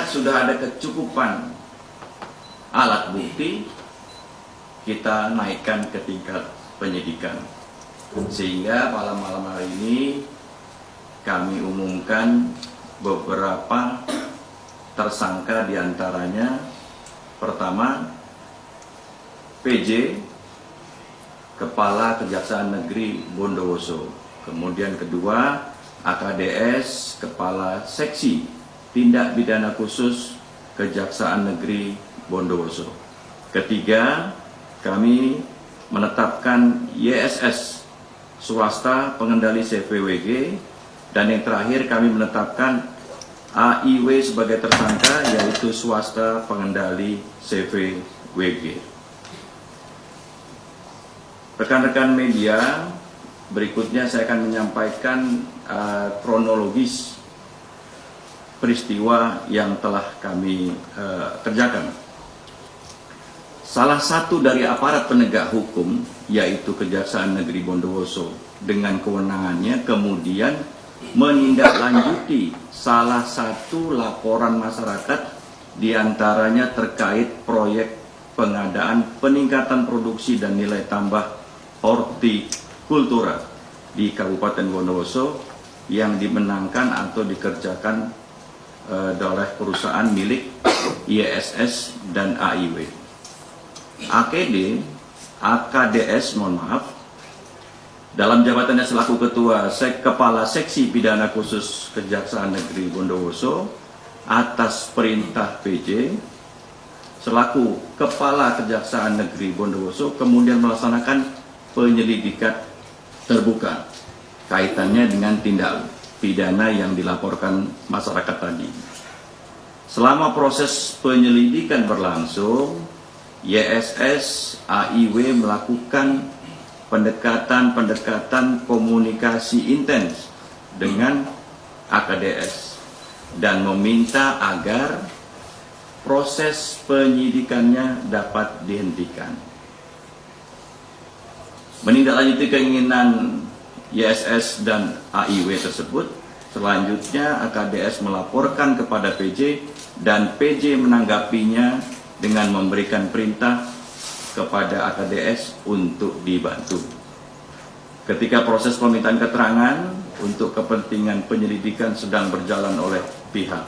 melihat sudah ada kecukupan alat bukti, kita naikkan ke tingkat penyidikan. Sehingga malam hari ini kami umumkan beberapa tersangka, diantaranya pertama PJ, Kepala Kejaksaan Negeri Bondowoso. Kemudian kedua AKDS, Kepala Seksi Tindak Pidana Khusus Kejaksaan Negeri Bondowoso. Ketiga, kami menetapkan YSS, swasta pengendali CVWG. Dan yang terakhir kami menetapkan AIW sebagai tersangka, yaitu swasta pengendali CVWG. Rekan-rekan media, berikutnya saya akan menyampaikan kronologis peristiwa yang telah kami kerjakan. Salah satu dari aparat penegak hukum, yaitu Kejaksaan Negeri Bondowoso, dengan kewenangannya kemudian menindaklanjuti salah satu laporan masyarakat, diantaranya terkait proyek pengadaan peningkatan produksi dan nilai tambah hortikultura di Kabupaten Bondowoso yang dimenangkan atau dikerjakan oleh perusahaan milik YSS dan AIW. AKDS, dalam jabatannya selaku Ketua Kepala Seksi Pidana Khusus Kejaksaan Negeri Bondowoso atas perintah PJ, selaku Kepala Kejaksaan Negeri Bondowoso kemudian melaksanakan penyelidikan terbuka kaitannya dengan tindak pidana yang dilaporkan masyarakat tadi. Selama proses penyelidikan berlangsung, YSS, AIW melakukan pendekatan komunikasi intens dengan AKDS dan meminta agar proses penyidikannya dapat dihentikan. Menindaklanjuti keinginan YSS dan AIW tersebut, selanjutnya AKDS melaporkan kepada PJ dan PJ menanggapinya dengan memberikan perintah kepada AKDS untuk dibantu. Ketika proses permintaan keterangan untuk kepentingan penyelidikan sedang berjalan oleh pihak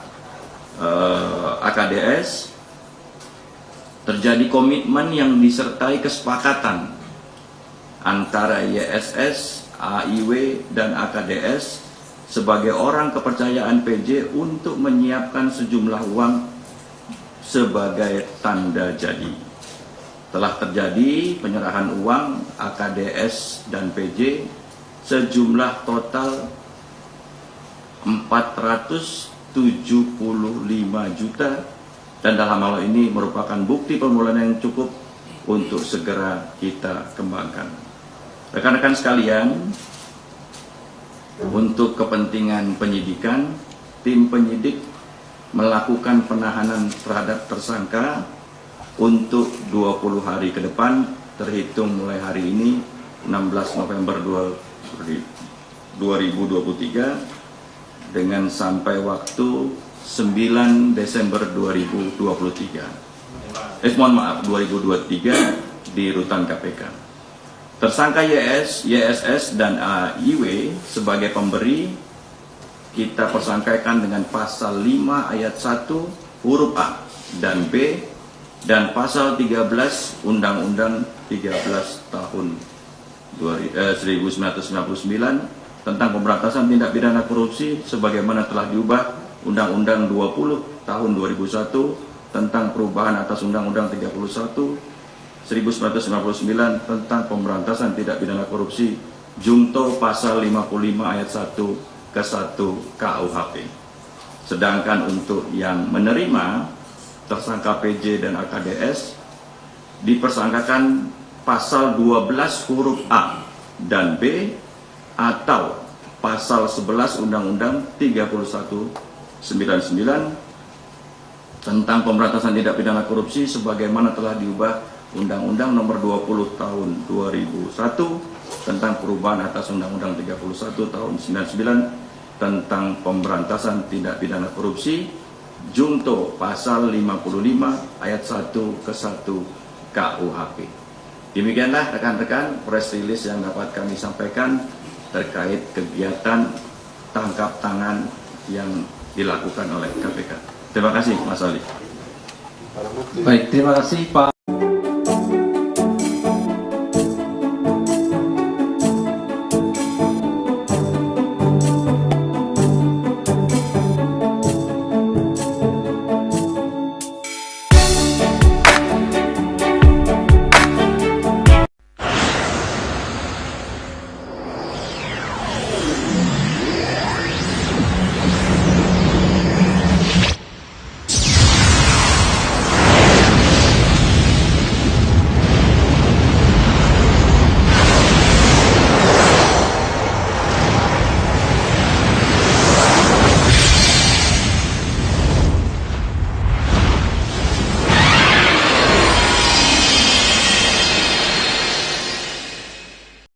AKDS, terjadi komitmen yang disertai kesepakatan antara YSS, AIW, dan AKDS sebagai orang kepercayaan PJ untuk menyiapkan sejumlah uang sebagai tanda jadi. Telah terjadi penyerahan uang AKDS dan PJ sejumlah total 475 juta, dan dalam hal ini merupakan bukti permulaan yang cukup untuk segera kita kembangkan. Rekan-rekan sekalian, untuk kepentingan penyidikan, tim penyidik melakukan penahanan terhadap tersangka untuk 20 hari ke depan, terhitung mulai hari ini 16 November 2023 dengan sampai waktu 9 Desember 2023. 2023 di rutan KPK. Tersangka YSS dan AIW sebagai pemberi kita persangkakan dengan pasal 5 ayat 1 huruf A dan B dan pasal 13 Undang-Undang 13 tahun 1999 tentang pemberantasan tindak pidana korupsi sebagaimana telah diubah Undang-Undang 20 tahun 2001 tentang perubahan atas Undang-Undang 31 1999 tentang pemberantasan tindak pidana korupsi Jungto pasal 55 ayat 1 ke 1 KUHP. Sedangkan untuk yang menerima tersangka PJ dan AKDS dipersangkakan pasal 12 huruf A dan B atau pasal 11 Undang-Undang 3199 tentang pemberantasan tindak pidana korupsi sebagaimana telah diubah Undang-Undang Nomor 20 Tahun 2001 tentang perubahan atas Undang-Undang 31 Tahun 99 tentang pemberantasan tindak pidana korupsi junto pasal 55 ayat 1 ke 1 KUHP. Demikianlah rekan-rekan press release yang dapat kami sampaikan terkait kegiatan tangkap tangan yang dilakukan oleh KPK. Terima kasih Mas Ali. Baik, terima kasih Pak.